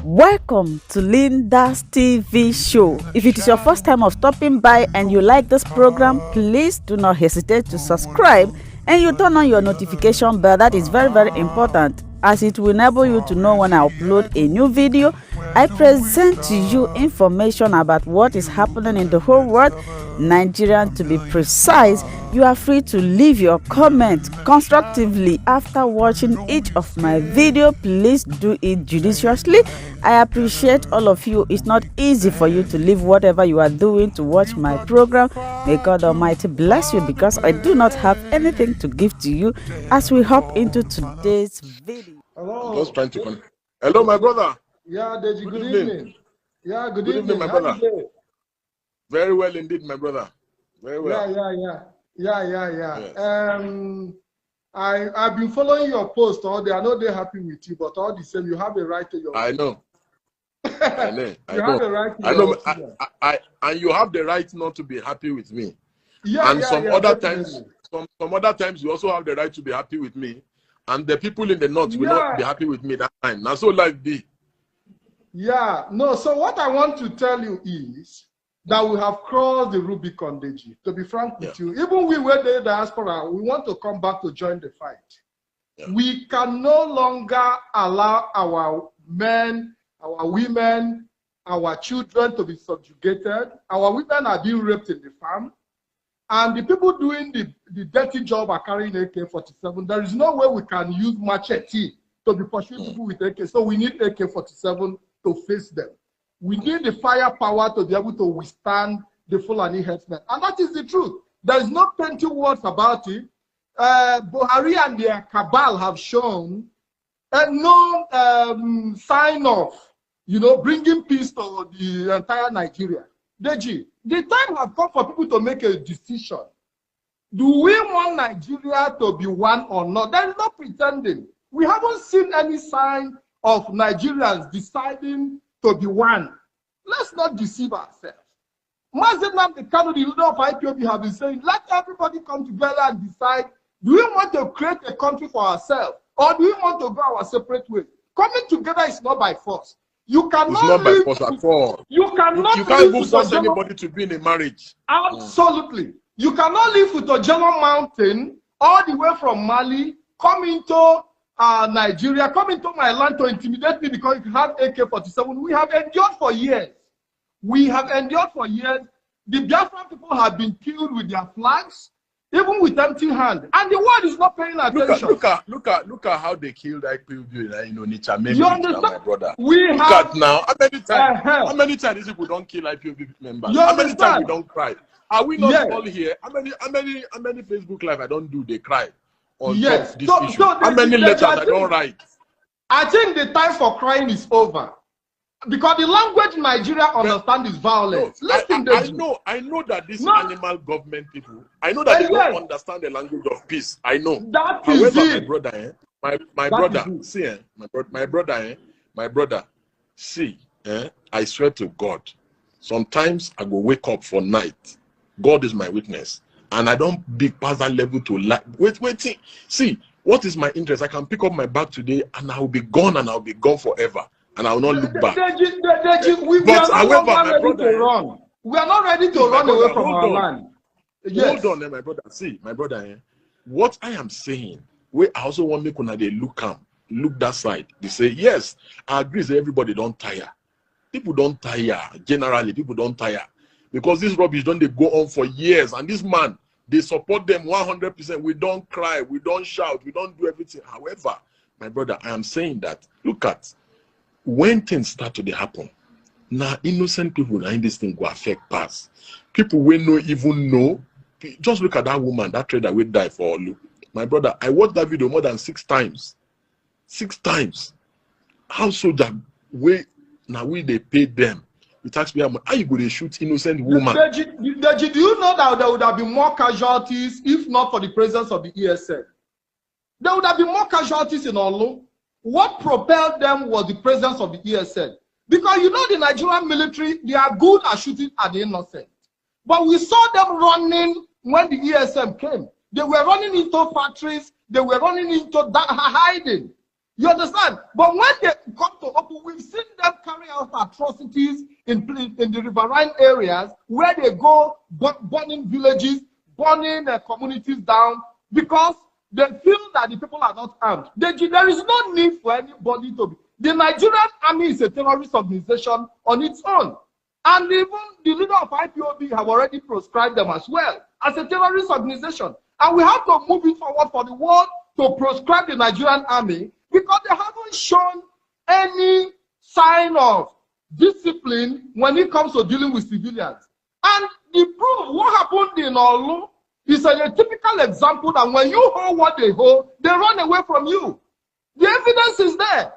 Welcome to Linda's TV show. If it is your first time of stopping by and you like this program, please do not hesitate to subscribe and you turn on your notification bell. That is very, very important, as it will enable you to know when I upload a new video. I present to you information about what is happening in the whole world, Nigerian to be precise. You are free to leave your comment constructively after watching each of my video. Please do it judiciously. I appreciate all of you. It's not easy for you to leave whatever you are doing to watch my program. May God Almighty bless you, because I do not have anything to give to you as we hop into today's video. Hello. Just trying to connect. Hello, my brother. Yeah, Deji, good evening. Yeah, good evening, my brother. Very well indeed, my brother. Very well. Yeah. I've been following your post all day. I know they're happy with you, but all the same, you have a right to your I know. I know. You have a right to I know. And you have the right not to be happy with me. Other times, some other times, you also have the right to be happy with me. And the people in the north will not be happy with me that time. Now, so life be. Yeah, no. So what I want to tell you is that we have crossed the Rubicon, Deji. To be frank with you, even we were the diaspora, we want to come back to join the fight. Yeah. We can no longer allow our men, our women, our children to be subjugated. Our women are being raped in the farm. And the people doing the dirty job are carrying AK-47. There is no way we can use machete to be pursuing people with AK. So we need AK-47 to face them. We need the firepower to be able to withstand the Fulani herdsmen. And that is the truth. There is no plenty words about it. Buhari and their cabal have shown no sign of, bringing peace to the entire Nigeria. Deji, the time has come for people to make a decision. Do we want Nigeria to be one or not? There is no pretending. We haven't seen any sign of Nigerians deciding to be one. Let's not deceive ourselves. Mazenam, the candidate leader of Ipob, have been saying, let everybody come together and decide, do we want to create a country for ourselves, or do we want to go our separate ways? Coming together is not by force. You cannot by force at all. You can't force anybody to be in a marriage. Absolutely. You cannot live with a German mountain all the way from Mali, come into Nigeria, come into my land to intimidate me because you have AK-47. We have endured for years. The Biafran people have been killed with their flags, even with empty hand, and the world is not paying attention. Look at how they killed IPOB in you understand, my brother? Look at now. How many times these people don't kill IPOB members? How many times we don't cry? Are we not all here? How many Facebook live I don't do? They cry on top this issue. How many letters I don't write? I think the time for crying is over. Because the language in Nigeria understand is violence. No, I know that these animal government people, I know that they don't understand the language of peace. I know. That is However, it. my brother, see, I swear to God, sometimes I go wake up for night. God is my witness. And I don't big past that level to lie. Wait. See, what is my interest? I can pick up my bag today and I will be gone, and I'll be gone forever. And I will not look back. We are not ready to run away from our land. Yes. Hold on, my brother. See, my brother, what I am saying, I also want me to look that side. They say, yes, I agree that everybody don't tire. People don't tire. Generally, people don't tire. Because this rubbish don't they go on for years. And this man, they support them 100%. We don't cry. We don't shout. We don't do everything. However, my brother, I am saying that, look at, when things start to happen, now innocent people in this thing go affect pass. People will not even know. Just look at that woman, that trader will die for Orlu. My brother, I watched that video more than 6 times. 6 times. How soldier we they pay them? We tax me how you go to shoot innocent woman? Deji, do you know that there would have been more casualties if not for the presence of the ESN? There would have been more casualties in Orlu. What propelled them was the presence of the ESN. Because the Nigerian military, they are good at shooting at the innocent. But we saw them running when the ESM came. They were running into factories. They were running into hiding. You understand? But when they come to open, we've seen them out atrocities in the riverine areas where they go burning villages, burning communities down because they feel that the people are not armed. There is no need for anybody to be. The Nigerian army is a terrorist organization on its own. And even the leader of IPOB have already proscribed them as well as a terrorist organization. And we have to move it forward for the world to proscribe the Nigerian army because they haven't shown any sign of discipline when it comes to dealing with civilians. And the proof, what happened in Orlu is a typical example that when you hold what they hold, they run away from you. The evidence is there.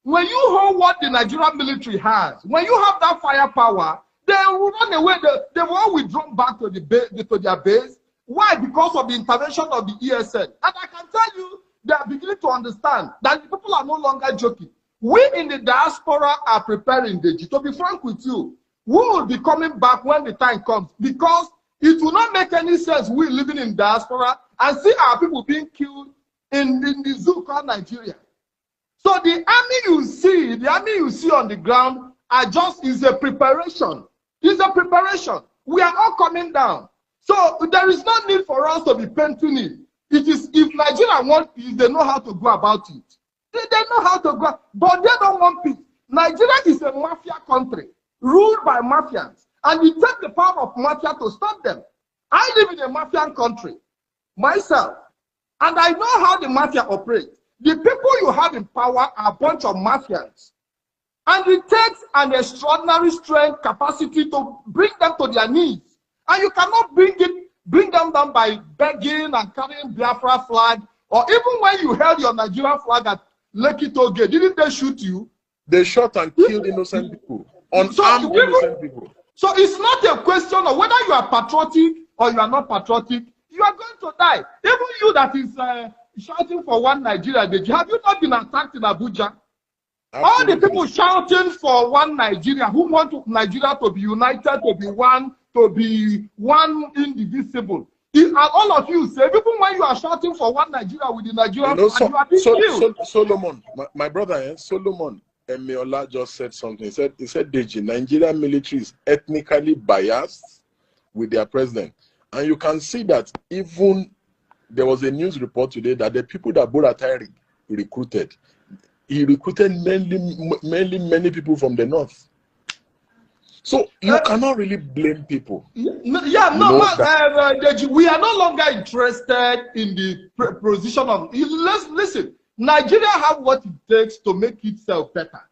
When you hold what the Nigerian military has, when you have that firepower, they will run away. They will all withdraw back to their base. Why? Because of the intervention of the ESN. And I can tell you, they are beginning to understand that the people are no longer joking. We in the diaspora are preparing, Deji. To be frank with you, we will be coming back when the time comes because it will not make any sense we living in diaspora and see our people being killed in the zoo called Nigeria. So the army you see on the ground is a preparation. It's a preparation. We are all coming down. So there is no need for us to be painting it. It is if Nigeria want peace, they know how to go about it. They know how to go, but they don't want peace. Nigeria is a mafia country ruled by mafians, and it takes the power of mafia to stop them. I live in a mafian country myself, and I know how the mafia operates. The people you have in power are a bunch of mafians. And it takes an extraordinary strength, capacity to bring them to their knees. And you cannot bring them down by begging and carrying Biafra flag. Or even when you held your Nigerian flag at Lekki Toge, didn't they shoot you? They shot and killed innocent people. Unarmed innocent people. So it's not a question of whether you are patriotic or you are not patriotic. You are going to die. Even you that is shouting for one Nigeria, have you not been attacked in Abuja? Absolutely. All the people shouting for one Nigeria, who want Nigeria to be united, to be one indivisible. All of you say, even when you are shouting for one Nigeria with the Nigerian flag, you are being killed. Solomon, my brother, Solomon Emiola just said something. He said, Deji, Nigerian military is ethnically biased with their president. And you can see that even there was a news report today that the people that Boratai recruited, he recruited mainly many people from the north. So you cannot really blame people. Deji, we are no longer interested in the position of. Listen, Nigeria have what it takes to make itself better.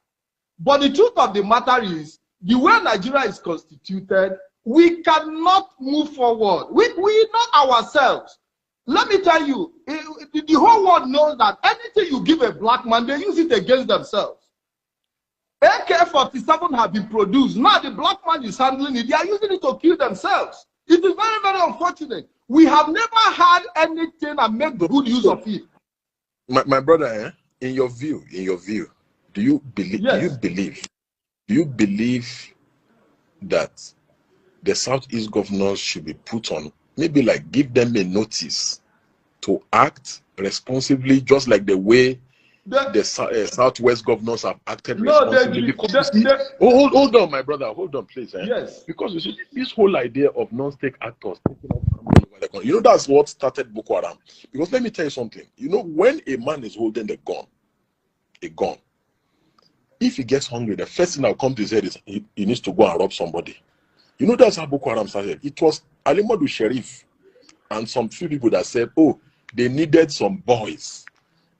But the truth of the matter is, the way Nigeria is constituted, we cannot move forward. We not ourselves. Let me tell you, the whole world knows that anything you give a black man, they use it against themselves. AK-47 have been produced. Now the black man is handling it. They are using it to kill themselves. It is very, very unfortunate. We have never had anything and made good use of it. My brother, in your view, do you believe? Yes. Do you believe that the Southeast governors should be put on? Maybe like give them a notice to act responsibly, just like the way the Southwest governors have acted responsibly. Hold on, my brother. Hold on, please. Yes. Because you see, this whole idea of non-state actors taking up you know, that's what started Boko Haram. Because let me tell you something. You know, when a man is holding a gun, if he gets hungry, the first thing that will come to his head is he needs to go and rob somebody. You know, that's how Boko Haram started. It was Alimadu Sheriff and some few people that said, oh, they needed some boys.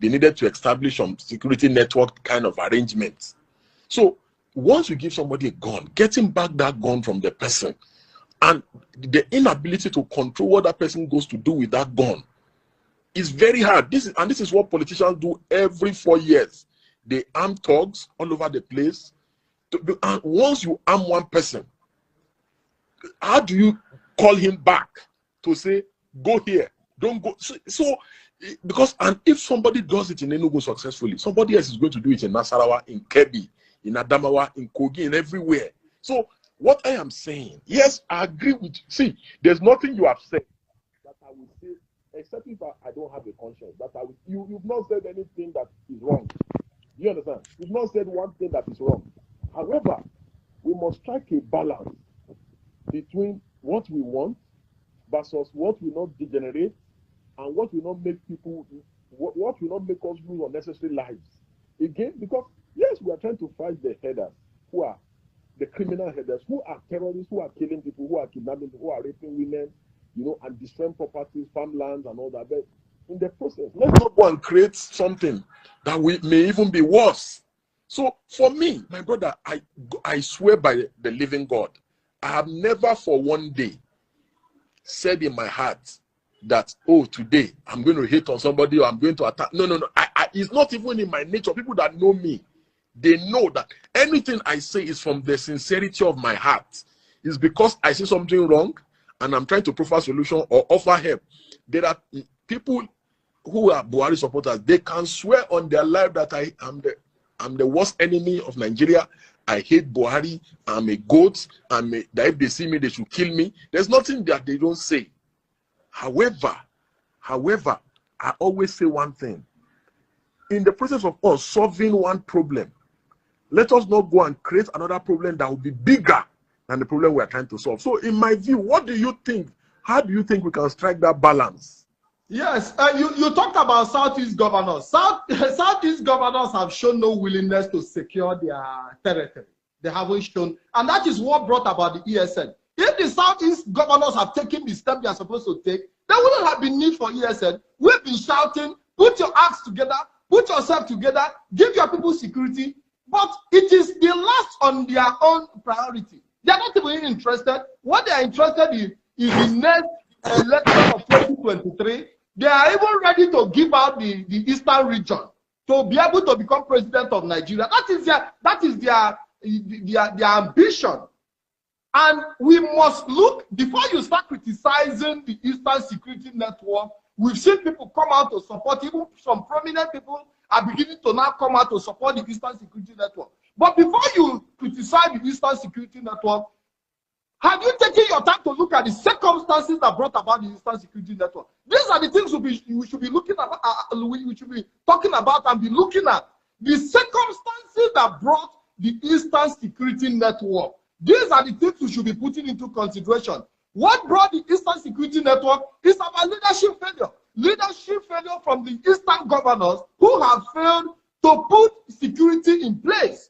They needed to establish some security network kind of arrangements. So once you give somebody a gun, getting back that gun from the person and the inability to control what that person goes to do with that gun is very hard. This is what politicians do every 4 years. They arm thugs all over the place. And once you arm one person, how do you call him back to say, go here, don't go? So because, and if somebody does it in Enugu successfully, somebody else is going to do it in Nasarawa, in Kebbi, in Adamawa, in Kogi, in everywhere. So what I am saying, yes, I agree with you. See, there's nothing you have said that I will say, except if I don't have a conscience, that I will, you've not said anything that is wrong. You understand? You've not said one thing that is wrong. However, we must strike a balance between what we want versus what will not degenerate and what will not make people, what will not make us lose unnecessary lives. Again, because yes, we are trying to fight the headers who are the criminal headers, who are terrorists, who are killing people, who are kidnapping people, who are raping women, you know, and destroying properties, farmlands, and all that. But in the process, let's not go and create something that may even be worse. So for me, my brother, I swear by the living God, I have never for one day said in my heart that, oh, today I'm going to hate on somebody or I'm going to attack. No. It's not even in my nature. People that know me, they know that anything I say is from the sincerity of my heart. It's because I see something wrong and I'm trying to provide a solution or offer help. There are people who are Buhari supporters. They can swear on their life that I'm the worst enemy of Nigeria. I hate Buhari. I'm a goat. That if they see me, they should kill me. There's nothing that they don't say. However, I always say one thing. In the process of us solving one problem, let us not go and create another problem that will be bigger than the problem we are trying to solve. So in my view, what do you think? How do you think we can strike that balance? Yes, you talked about Southeast governors. Southeast governors have shown no willingness to secure their territory. They haven't shown, and that is what brought about the ESN. If the Southeast governors have taken the step they are supposed to take, there wouldn't have been need for ESN. We've been shouting, put your acts together, put yourself together, give your people security, but it is the last on their own priority. They are not even interested. What they are interested in is the next election of 2023. They are even ready to give out the Eastern region to be able to become president of Nigeria. That is their ambition. And we must look, before you start criticizing the Eastern Security Network, we've seen people come out to support, even some prominent people are beginning to now come out to support the Eastern Security Network. But before you criticize the Eastern Security Network, have you taken your time to look at the circumstances that brought about the Eastern Security Network? These are the things we should be looking at, we should be talking about and be looking at. The circumstances that brought the Eastern Security Network. These are the things we should be putting into consideration. What brought the Eastern Security Network is about leadership failure. Leadership failure from the Eastern governors who have failed to put security in place.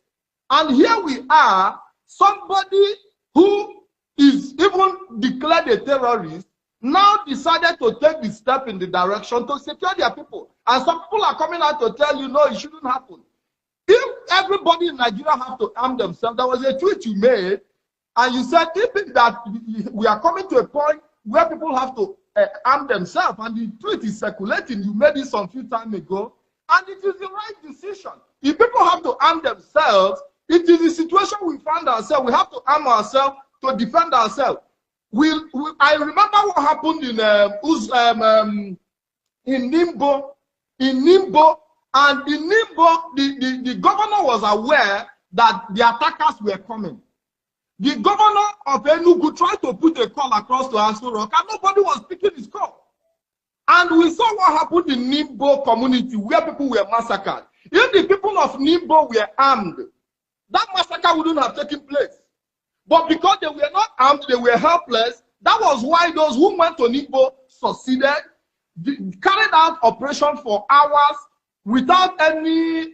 And here we are, somebody who is even declared a terrorist, now decided to take the step in the direction to secure their people. And some people are coming out to tell you, no, it shouldn't happen. If everybody in Nigeria have to arm themselves, there was a tweet you made, and you said, if that we are coming to a point where people have to arm themselves, and the tweet is circulating, you made this some few time ago, and it is the right decision. If people have to arm themselves, it is the situation we find ourselves. We have to arm ourselves to defend ourselves. I remember what happened in Nimbo. And in Nimbo, the governor was aware that the attackers were coming. The governor of Enugu tried to put a call across to Aso Rock, and nobody was picking his call. And we saw what happened in Nimbo community, where people were massacred. If the people of Nimbo were armed, that massacre wouldn't have taken place. But because they were not armed, they were helpless. That was why those who went to Nimbo succeeded, carried out operation for hours without any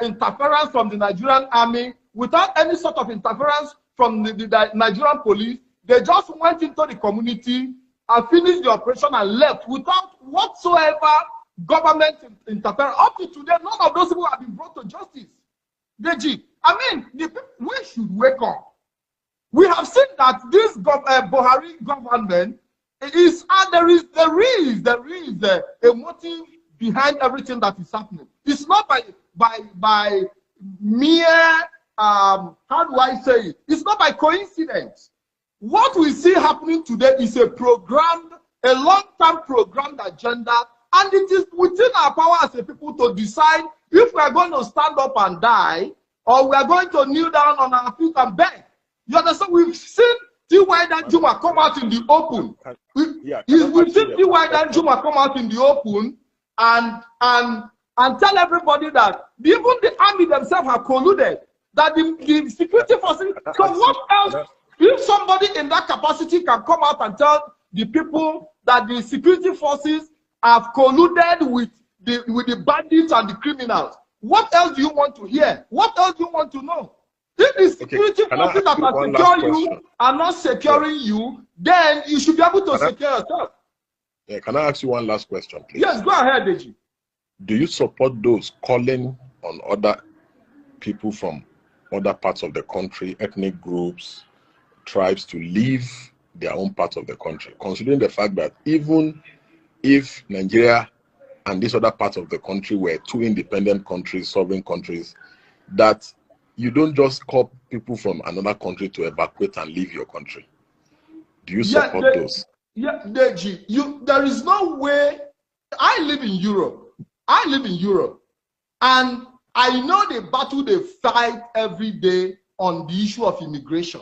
interference from the Nigerian army, without any sort of interference from the Nigerian police. They just went into the community and finished the operation and left without whatsoever government interference. Up to today, none of those people have been brought to justice. Deji, I mean, we should wake up. We have seen that this Buhari government is, there is a motive behind everything that is happening. It's not by mere, how do I say it? It's not by coincidence. What we see happening today is a programmed, a long-term programmed agenda, and it is within our power as a people to decide if we are going to stand up and die, or we are going to kneel down on our feet and beg. You understand? We've seen T.Y. Danjuma come out in the open. We've seen T.Y. Danjuma come out in the open and tell everybody that even the army themselves have colluded. that the security forces. So what else? If somebody in that capacity can come out and tell the people that the security forces have colluded with the bandits and the criminals, what else do you want to hear? What else do you want to know? If the security forces that are securing you are not securing you, then you should be able to secure yourself. Yeah, can I ask you one last question, please? Yes, go ahead, Deji. Do you support those calling on other people from other parts of the country, ethnic groups, tribes, to leave their own part of the country, considering the fact that even if Nigeria and this other part of the country were two independent countries, sovereign countries, that you don't just call people from another country to evacuate and leave your country? Do you support those? Yeah, Deji, there is no way. I live in Europe. And I know the battle they fight every day on the issue of immigration.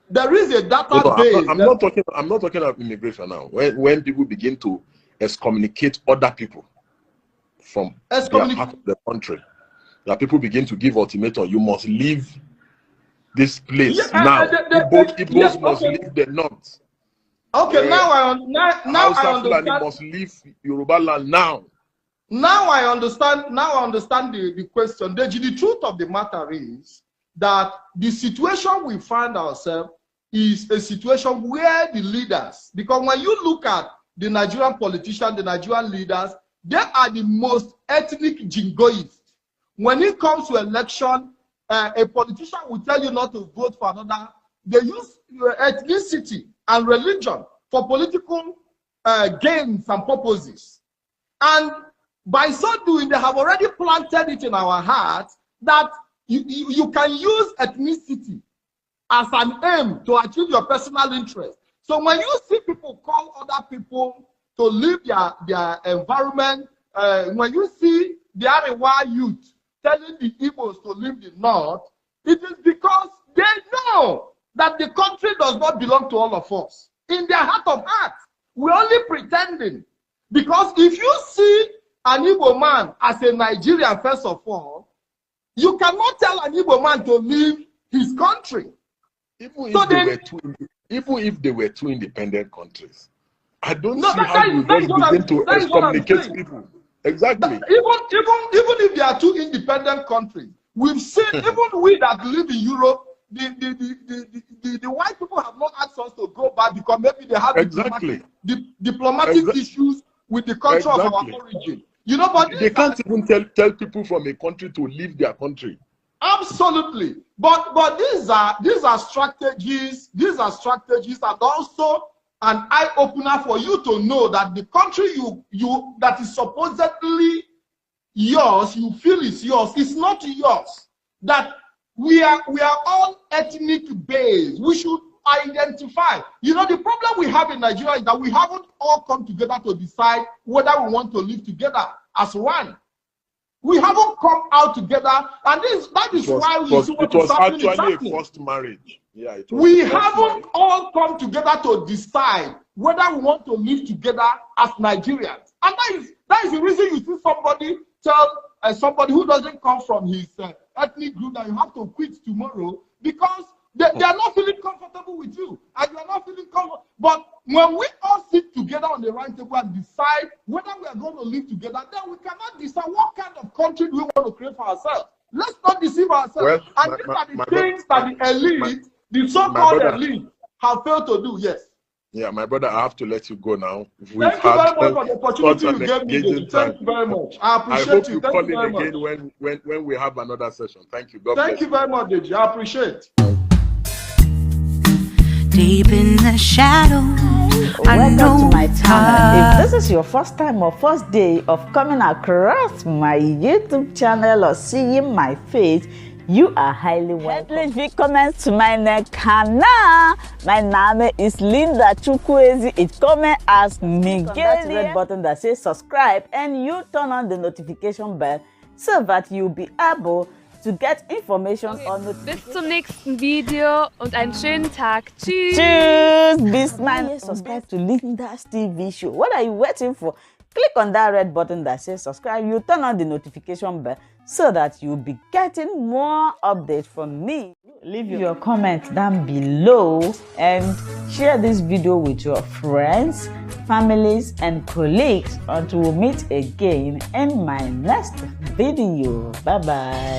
There is a database. I'm not talking about immigration now. When people begin to excommunicate other people from their part of the country, that people begin to give ultimatum, you must leave this place now. Igbos must leave the north. Okay, now I understand. Must leave Yoruba land now. Now I understand the question. The truth of the matter is that the situation we find ourselves is a situation where the leaders, because when you look at the Nigerian politicians, the Nigerian leaders, they are the most ethnic jingoists. When it comes to election, a politician will tell you not to vote for another. They use ethnicity and religion for political gains and purposes. And by so doing, they have already planted it in our hearts that you can use ethnicity as an aim to achieve your personal interest. So when you see people call other people to leave their environment, when you see the Rrior youth telling the Igbos to leave the north, it is because they know that the country does not belong to all of us. In their heart of hearts, we're only pretending. Because if you see an Igbo man as a Nigerian, first of all, you cannot tell an Igbo man to leave his country. Even if they were two independent countries, I don't see how you just begin to excommunicate people. Exactly. Even if they are two independent countries, we've seen, even we that live in Europe, the white people have not asked us to go back because maybe they have diplomatic issues with the country of our origin. You know, but they can't even tell people from a country to leave their country. Absolutely. But these are strategies. These are strategies, and also an eye opener for you to know that the country you that is supposedly yours, you feel is yours, is not yours. That we are all ethnic based. We should identify. You know, the problem we have in Nigeria is that we haven't all come together to decide whether we want to live together as one. We haven't come out together, and that is why we see what is happening. It was actually a forced marriage. Yeah, we haven't all come together to decide whether we want to live together as Nigerians, and that is the reason you see somebody tell somebody who doesn't come from his ethnic group that you have to quit tomorrow because they are not feeling comfortable with you, and you are not feeling comfortable. But when we all sit together on the round table and decide whether we are going to live together, then we cannot decide what kind of country do we want to create for ourselves. Let's not deceive ourselves. Well, and these are the things that the elite, the so-called elite, have failed to do. Yes. Yeah, my brother, I have to let you go now. Thank you very much for the opportunity you gave me. Thank you very much. I appreciate I hope you. you call in again when we have another session. Thank you. God Thank you very much, Deji. I appreciate. Deep in the shadow, welcome to my channel. If this is your first time or first day of coming across my YouTube channel or seeing my face, you are highly welcome. Herzlich willkommen zu meinem Kanal. My name is Linda Chukwuezi. It's coming as Miguel. That red button that says subscribe, and you turn on the notification bell so that you'll be able to get information on Bis zum nächsten Video und einen schönen Tag. Tschüss. Tschüss. Bis man subscribe to Linda's TV show. What are you waiting for? Click on that red button that says subscribe. You turn on the notification bell so that you'll be getting more updates from me. Leave your comments down below and share this video with your friends, families, and colleagues until we meet again in my next video. Bye bye.